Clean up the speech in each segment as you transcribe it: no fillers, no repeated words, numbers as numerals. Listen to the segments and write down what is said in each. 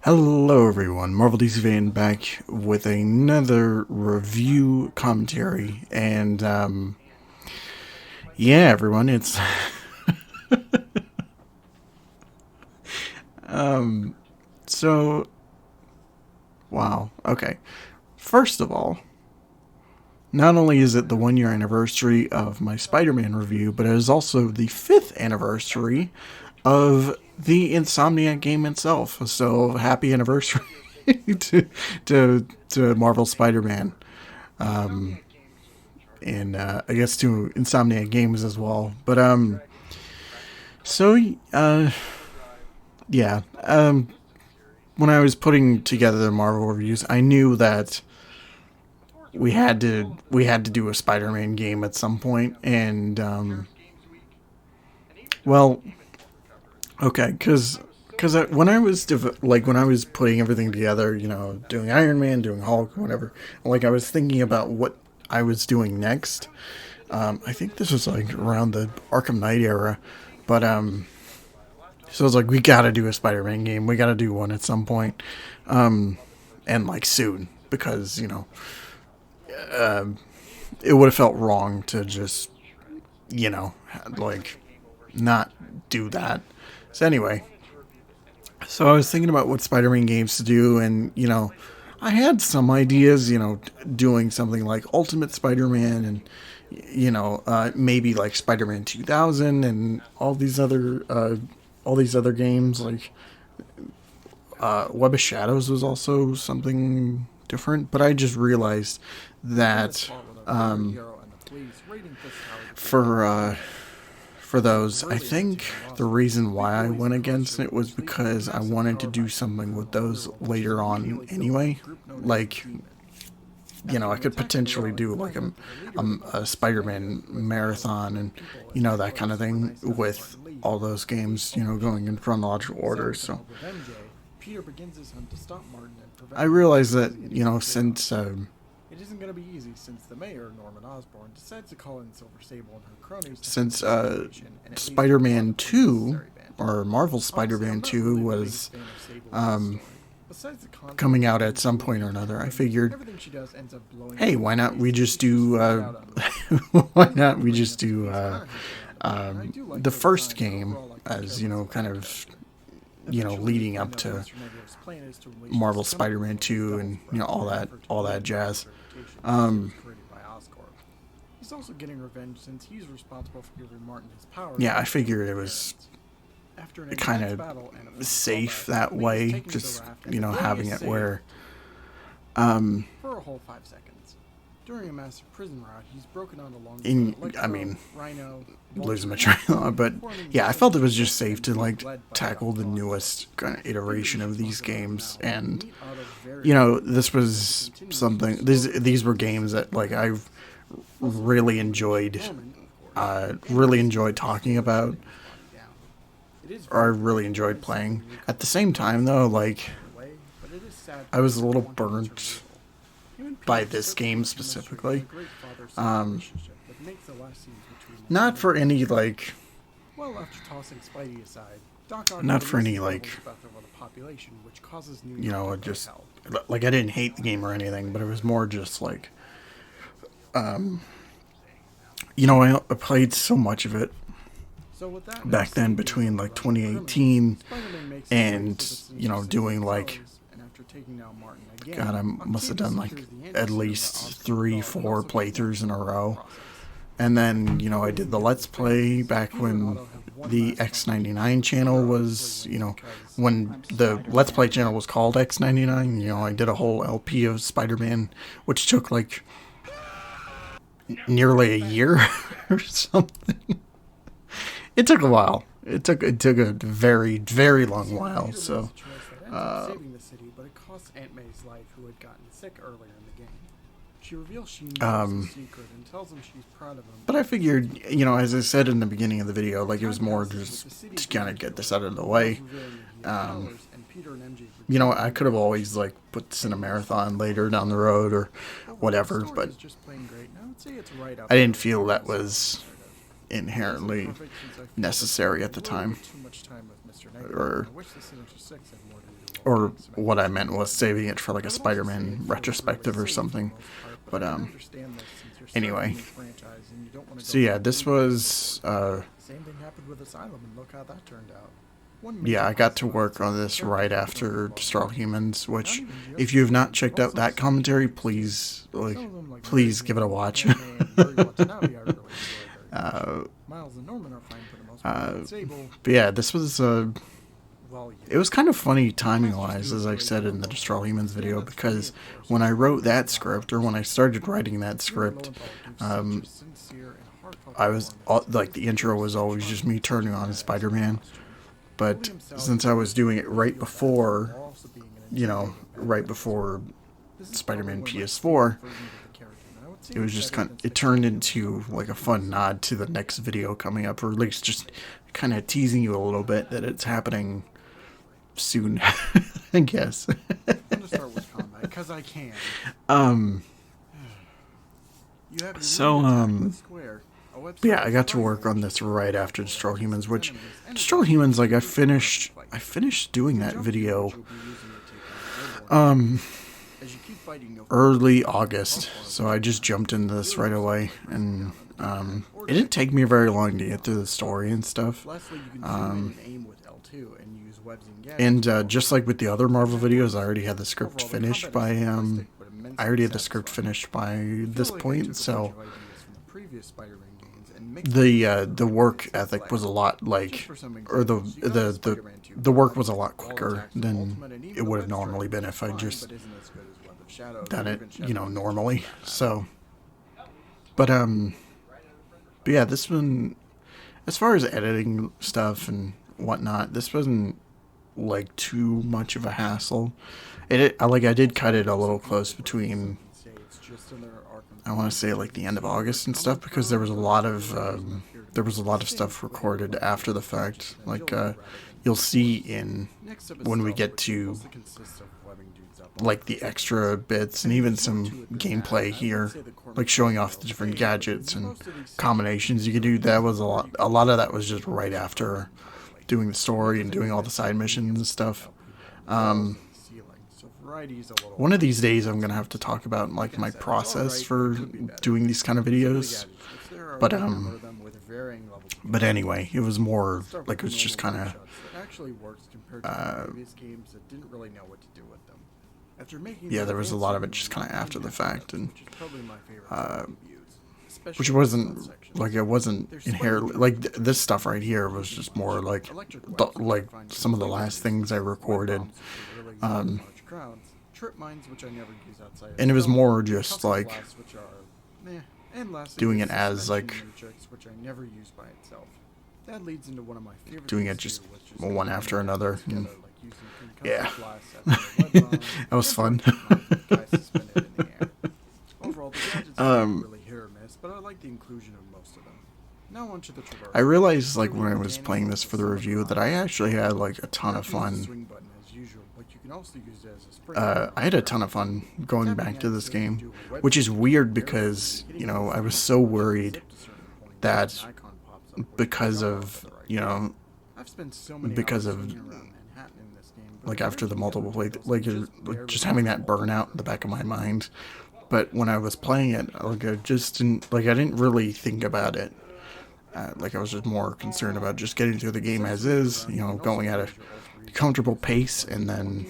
Hello everyone, Marvel DC Fan back with another review commentary, and yeah everyone, it's so, wow, okay. First of all, not only is it the 1 year anniversary of my Spider-Man review, but it is also the 5th anniversary of the Insomniac game itself, so happy anniversary to, to Marvel Spider-Man. And I guess to Insomniac Games as well. But so yeah, when I was putting together the Marvel reviews, I knew that we had to do a Spider-Man game at some point, and well, okay, because when I was when I was putting everything together, doing Iron Man, doing Hulk, whatever, like I was thinking about what I was doing next. I think this was like around the Arkham Knight era, but so I was like, we gotta do a Spider-Man game. We gotta do one at some point, and like soon, because it would have felt wrong to just like not do that. So anyway, so I was thinking about what Spider-Man games to do, and I had some ideas, doing something like Ultimate Spider-Man, and maybe like Spider-Man 2000, and all these other games like Web of Shadows was also something different. But I just realized that for for those, I think the reason why I went against it was because I wanted to do something with those later on anyway. Like, I could potentially do like a Spider-Man marathon, and that kind of thing with all those games, going in chronological order. So I realized that, since it isn't going to be easy since the mayor, Norman Osborn, decides to call in Silver Sable and her cronies since Spider-Man 2 or Marvel Spider-Man 2 was coming out at some point or another, I figured, hey, why not we just do why not we just do the first game as kind of leading up to Marvel Spider-Man 2 and all that jazz. He's also getting revenge since he's responsible for giving Martin his power. Yeah, I figured it was kind of safe that way, just having it where for a whole 5 seconds. During a massive prison riot, he's broken on along I mean, Rhino, losing my train of thought, but yeah, I felt it was just safe to like tackle the newest kind of iteration of these games. And this was something, these were games that like I've really enjoyed talking about, or I really enjoyed playing. At the same time though, like, I was a little burnt by this game specifically. Not for any like, not for any like, just like I didn't hate the game or anything, but it was more just like, I played so much of it back then between like 2018 and doing like, God, I must have done like at least 3-4 playthroughs in a row. And then I did the Let's Play back when the X99 channel was, when the Let's Play channel was called X99. I did a whole LP of Spider-Man, which took like nearly a year or something. It took a while. It took a very, very long while. So saving the city, but it cost Aunt May's life, who had gotten sick earlier in the game. She reveals she knows his secret and tells him she's proud of him. But I figured, as I said in the beginning of the video, like it was more just to kind of get this out of the way. I could have always like put this in a marathon later down the road or whatever, but I didn't feel that was inherently necessary at the time. Or what I meant was saving it for like a Spider-Man retrospective or something. But anyway. So yeah, this was same thing happened with Asylum, and look how that turned out. Yeah, I got to work on this right after Destroy All Humans, which, if you have not checked out that commentary, please, please give it a watch. But yeah, this was, it was kind of funny timing-wise, as I said in the Destroy All Humans video, because when I wrote that script, or when I started writing that script, I was, like, the intro was always just me turning on Spider-Man. But since I was doing it right before, right before Spider-Man PS4, it was just it turned into like a fun nod to the next video coming up, or at least just kind of teasing you a little bit that it's happening soon, I guess. I'm gonna start with combat, because I can. Yeah, I got to work on this right after Destroy All Humans, which Destroy All Humans, like, I finished doing that video early August, so I just jumped into this right away, and it didn't take me very long to get through the story and stuff. And just like with the other Marvel videos, I already had the script finished by this point, so the work ethic was a lot the work was a lot quicker than it would have normally been if I just done it, normally. So, but yeah, this one, as far as editing stuff and whatnot, this wasn't like too much of a hassle. I did cut it a little close between, I want to say, like the end of August and stuff, because there was a lot of stuff recorded after the fact. Like you'll see when we get to like the extra bits and even some gameplay here, like showing off the different gadgets and combinations you could do. That was a lot of that was just right after doing the story and doing all the side missions and stuff. One of these days I'm gonna have to talk about like my process for doing these kind of videos, but anyway, it was more like, it was just kind of yeah, there was a lot of it just kind of after the fact, and which wasn't like, it wasn't inherently like this stuff right here was just more like some of the last things I recorded, and it was more just like doing it as like doing it just one after another. And yeah, that was fun. I realized, like, when I was playing this for the review, that I actually had like a ton of fun. I had a ton of fun going back to this game, which is weird because, I was so worried that because of like after the multiple play, like just having that burnout in the back of my mind. But when I was playing it, like, I didn't really think about it. Like, I was just more concerned about just getting through the game as is, going at a comfortable pace, and then,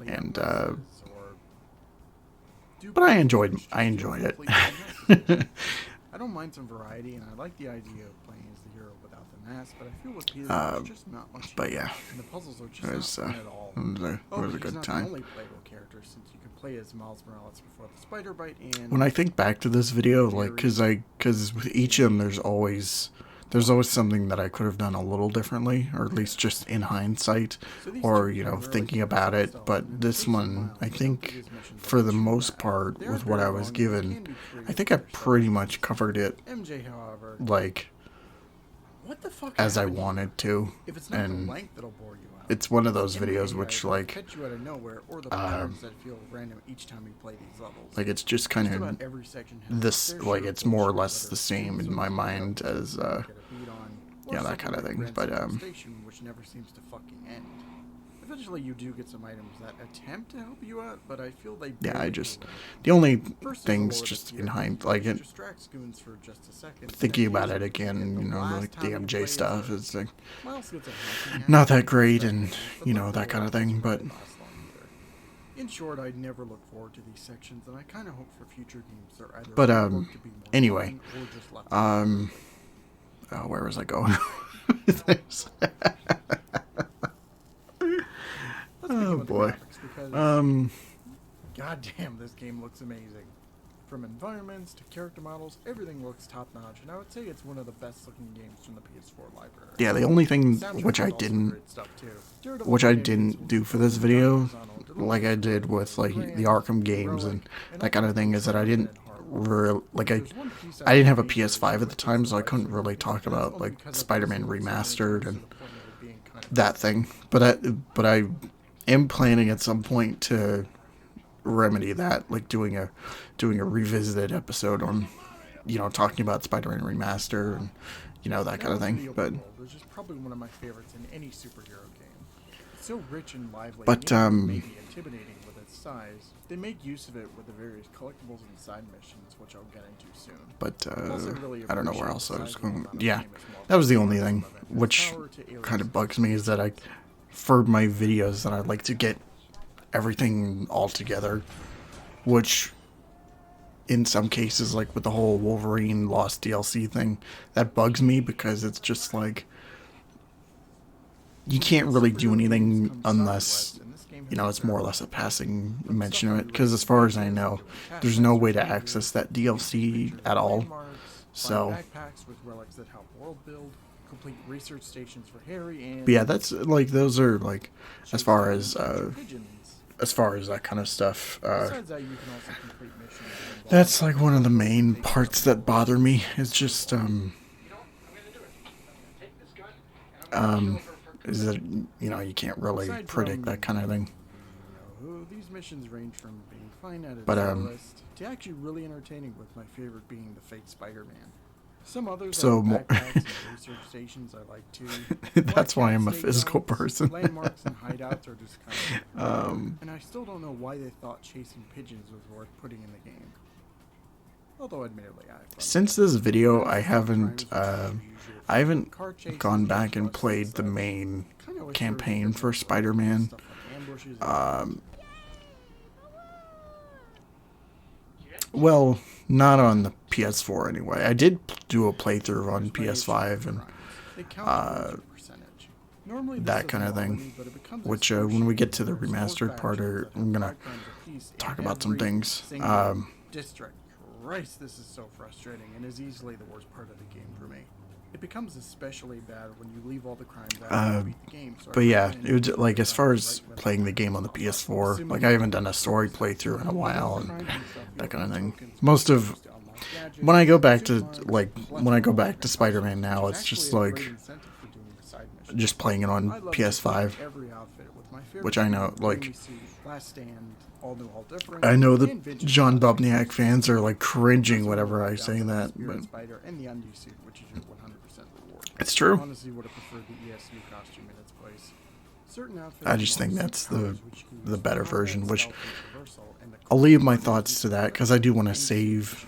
and but I enjoyed it. I don't mind some variety, and I like the idea of playing as the hero without the mask, but I feel with Peter, there's just not much. But yeah, and the puzzles are just not fun at all. It was a good time. The only playable character, since you can play as Miles Morales before the spider bite, and when I think back to this video, like, because with each of them, there's always something that I could have done a little differently, or at least just in hindsight, or, thinking about it. But this one, I think, for the most part, with what I was given, I think I pretty much covered it, like, as I wanted to. And it's one of those In the videos AI which will like catch you out of nowhere, or the patterns that feel random each time you play these levels. it's just kind Just of about every section has this their like share of it's more or bullshit, less whether the it's same in things my on the mind that as you don't get a beat on, or yeah, that something kind of like thing. Grand But Central Station, which never seems to fucking end. Eventually, you do get some items that attempt to help you out, but I feel they yeah, barely I just do. the only First is the things Lord of just Fear in menu, hindsight, like which it, distracts goons for just a second, thinking then about heals it you to forget again, the like last the time you MJ play as stuff her. is like Miles gets a haunting not aspect that to his great, second and move, but like that the kind of Lord, thing. doesn't But really last long either. In short, I never look forward to these sections, and I kind of hope for future games they're either reworked to be more anyway, fun or just left um, completely. where was I going? Let's begin Oh with the boy. graphics because, Um, goddamn, this game looks amazing. From environments to character models, everything looks top-notch, and I would say it's one of the best-looking games from the PS4 library. yeah, the only thing Soundtrack is also great stuff too. Daredevil which I played Invincible didn't do for Super this and Dark video, Horizontal like I delivers did for with like the Grant, Arkham games Heroic, and and that kind of thing, is that I Uncharted didn't and Hardline. like There's one piece I didn't have a really hate PS5 at the time, so I couldn't Vice really City, talk and that's about only like because I've Spider-Man played so many Remastered times to and the point of it being kind of that thing. But I am planning at some point to remedy that, like doing a revisited episode on talking about Spider-Man Remaster and that kind of Now for thing. the But open world, which is probably one of my favorites in any superhero game. It's so rich and lively, and but even though it may be intimidating with its size, they make use of it with the various collectibles and side missions, which I'll get into soon. Plus, I don't know where appreciate else the I was sizable going. amount of Yeah, game is more that was the only flexible thing, than its which power to alien kind of bugs me, is specifications. that for my videos, that I like to get everything all together, which in some cases, like with the whole Wolverine Lost DLC thing, that bugs me because it's just like you can't really do anything unless it's more or less a passing mention of it. Because as far as I know, there's no way to access that DLC at all. So, backpacks with relics that help world build, complete research stations for Harry, and but yeah, that's like those are like as far as pigeons. that kind of stuff. Besides that, you can also complete missions that involve That's like one of the main parts that bother me. Is just is that you can't really aside predict from, that kind of thing. these missions range from being fine at its But lowest to actually really entertaining, with my favorite being the fake Spider-Man. Some others So are more- backpacks and research stations I like too. That's why I'm a Stake physical zones, person. Landmarks and hideouts are just kind of and I still don't know why they thought chasing pigeons was worth putting in the game. Although admittedly I have fun. Since this video, I haven't Car chases gone back and busts played the such. main Kinda wish there was a campaign bit for more Spider-Man. stuff like ambushes and Well, not on the PS4 anyway. I did do a playthrough on PS5 and they count towards your percentage. Normally this that kind of doesn't bother thing. me, but it becomes Which when we get to the extortionate when there's remastered four part, factions that I'm have gonna 5 crimes apiece in talk about some every things. single district. Christ, this is so frustrating and is easily the worst part of the game for me. It becomes especially bad when you leave all the crimes out and beat the game. So I But yeah, recommend it was you like as far right as when playing the game on the PS4, like I haven't done a story playthrough in a while and that kind of thing. Most of when I go back to Spider-Man now, it's just like just playing it on PS5, which I know like I know the John Bubniak fans are like cringing whenever I say that, but it's true. Honestly, would have preferred the ESU costume in its place. Certain outfits I just and think models that's have colors which the use better combat, version, which stealth, and traversal, and the I'll leave my colors thoughts to use that because I do want to save.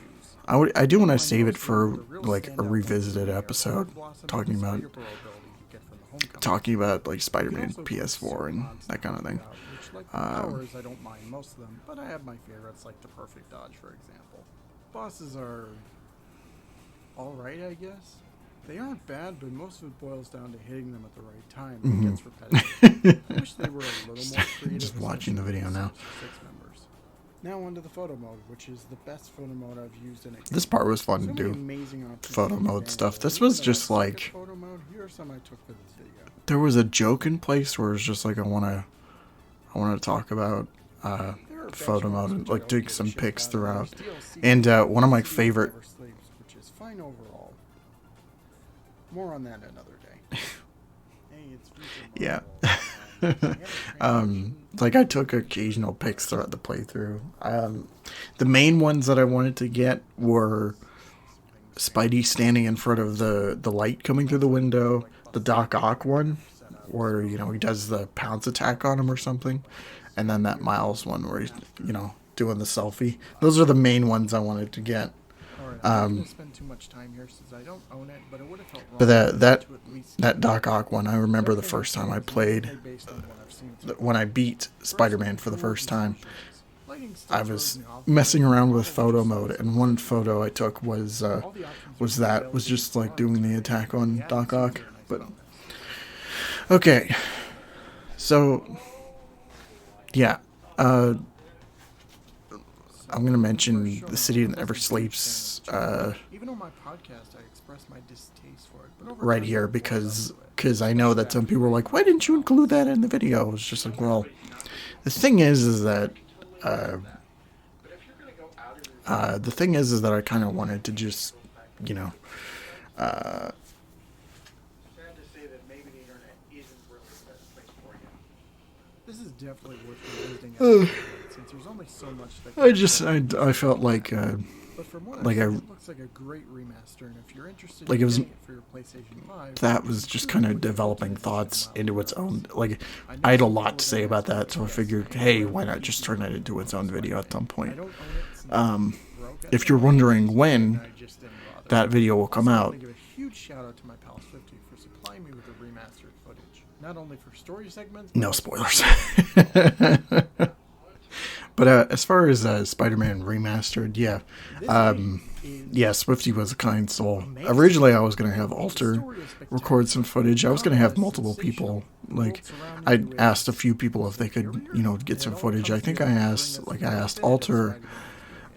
I do want to save it for like a revisited episode talking about like Spider-Man PS4 and that kind of thing. Powers, I don't mind most of them, but I have my favorites like the perfect dodge, for example. Bosses are alright, I guess. They aren't bad, but most of it boils down to hitting them at the right time. It gets repetitive. I wish they were a little more creative. Just watching the video now. Now onto the photo mode, which is the best photo mode I've used in a game. This part was fun to do. Photo mode stuff. This was just like photo mode. Here are some I took for this video. there was a joke in place where it's just like I want to talk about photo mode and like doing some pics throughout. And one of my favorite. Which is fine overall. More on that another day. Hey, it's Yeah. Like I took occasional pics throughout the playthrough. The main ones that I wanted to get were Spidey standing in front of the light coming through the window, the Doc Ock one, where he does the pounce attack on him or something, and then that Miles one where he's doing the selfie. Those are the main ones I wanted to get. Alright, I'm not going to spend too much time here since I don't own it, but it would have felt wrong. But that to at least that Doc Ock one, I remember the first time I played, based on what I've seen so when I beat Spider-Man for the first time. Lighting still I throws was me off. messing around with photo mode, and one photo I took was just like doing the attack on Doc Ock. But okay, so yeah, I'm gonna mention the city that never sleeps Even on my podcast, I express my distaste for it. But over right time, here I've because grown I know that some people are like, why didn't you include that in the video? It's just like, well, the thing is that I kind of wanted to just, you know, uh, sad to say that maybe the internet isn't really the best place for you. This is definitely worth revisiting since there's only so much that I felt like but from what like I've I seen, it looks like a great remaster, and if you're interested like in it was getting it for your PlayStation 5, that was just kind of developing thoughts into its own. Like I had a lot to say about that, so I figured, hey, why not just turn it into its own video at some I point? don't own it since it broke at If the you're time, wondering when and I just didn't bother. that video will come Also, I out, want to give a huge shout out to my pals 50 for supplying me with the remastered footage, not only for story segments. no spoilers. But as far as Spider-Man Remastered, yeah. Yeah, Swifty was a kind soul. Originally, I was going to have Alter record some footage. I was going to have multiple people. Like, I asked a few people if they could, get some footage. I think I asked Alter,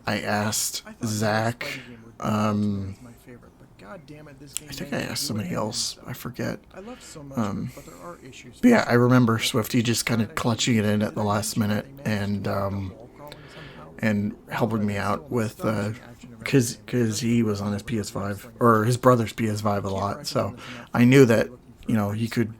I asked Zach, I think I asked somebody else. I forget. But yeah, I remember Swifty just kind of clutching it in at the last minute and helping me out with because he was on his PS5 or his brother's PS5 a lot, so I knew that he could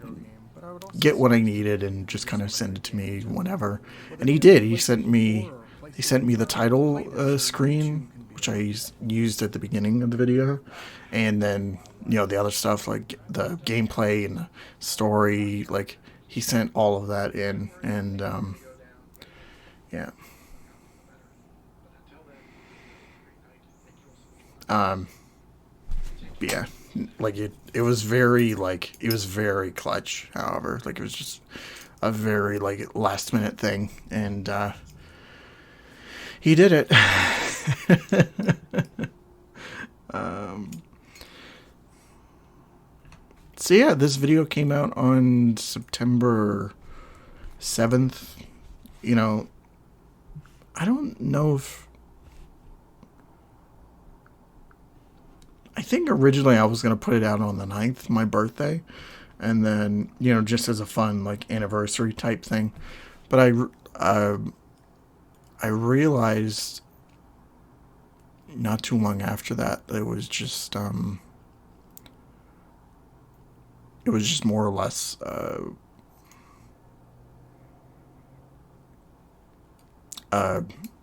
get what I needed and just kind of send it to me whenever, and he did. He sent me the title screen, which I used at the beginning of the video, and then the other stuff like the gameplay and the story. Like he sent all of that in, and yeah. Yeah, like it was very clutch. However, like it was just a very last minute thing, and he did it. So yeah, this video came out on September 7th. I don't know if I think originally I was going to put it out on the 9th, my birthday, and then, just as a fun, anniversary type thing. But I realized not too long after that it was just more or less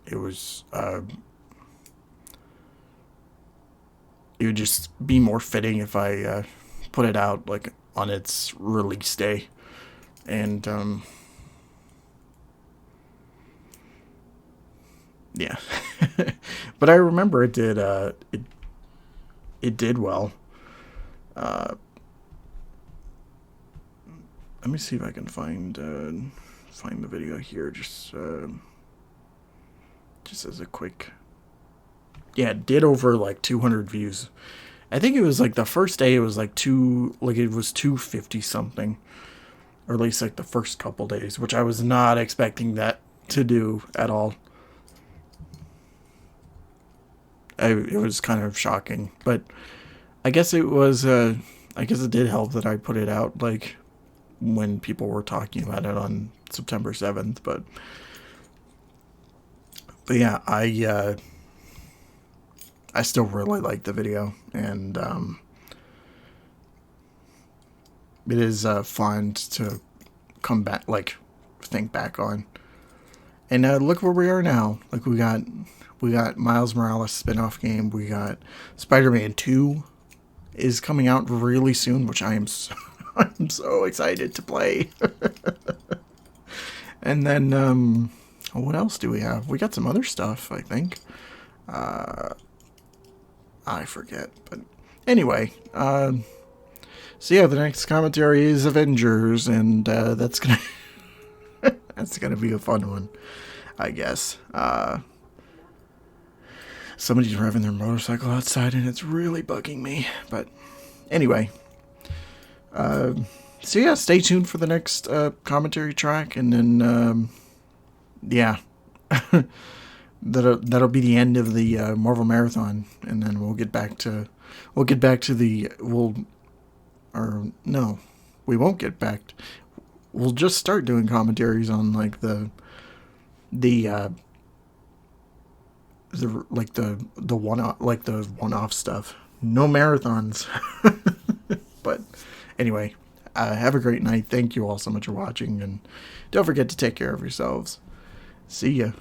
it was it would just be more fitting if I put it out on its release day, and yeah. But I remember it did it did well. Let me see if I can find the video here, just as a quick. Yeah, it did over 200 views. I think it was the first day it was it was 250 something, or at least the first couple days, which I was not expecting that to do at all. It was kind of shocking, but I guess it was I guess it did help that I put it out when people were talking about it on September 7th, but yeah, I still really like the video, and it is fun to come back, like, think back on. And look where we are now. Like, we got Miles Morales spin-off game. We got Spider-Man 2 is coming out really soon, which I am so, I'm so excited to play. And then what else do we have? We got some other stuff, I think. I forget, but anyway, so yeah, the next commentary is Avengers, and that's gonna that's gonna be a fun one, I guess. Somebody's driving their motorcycle outside, and it's really bugging me. But anyway, so yeah, stay tuned for the next commentary track, and then yeah, that'll be the end of the Marvel Marathon, and then we'll get back to or no, we won't get back. We'll just start doing commentaries on like the one-off stuff. No marathons. But anyway, have a great night. Thank you all so much for watching, and don't forget to take care of yourselves. See ya.